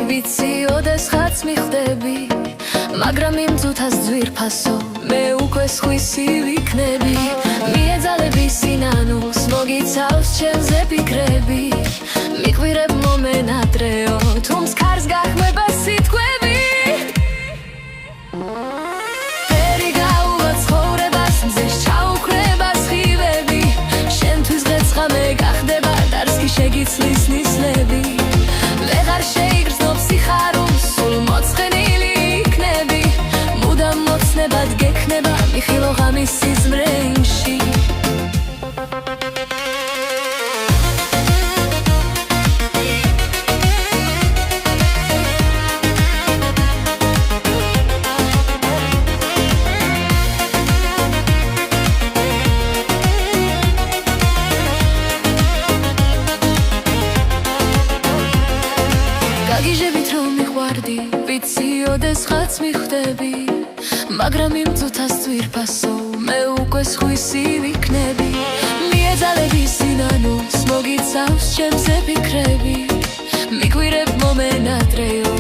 ვიცი ოდესღაც მიხდები მაგრამ იმ ძუთას ძვირფასო მე უკვე სხვისი ვიქნები მიეძალები სინანულს მოგიცავს ჩემზე ფიქრები მიყვირებ მომენატრეო თუმს ქარს გახმება სიტყვები ფერი გაუვა ცხოვრებას მზეს ჩაუქრება სხივები შენთვის ღეცხა მე გახდება დარსკი შეგიცლის ნისლები ვეღარ შეიგრძნობს სიხარულს სულ მოწყენილი იქნები მუდამ მოცნებად გექნება მიხილო ღამის სიზმრეში გაგიჟებით რომ მიყვარდი ვიცი ოდესღაც მიხდები მაგრამ იმ ძუთას ძვირფასო მე უკვე სხვისი ვიქნები მიეძალები სინანულს მოგიცავს ჩემზე ფიქრები მიყვირებ მომენატრეო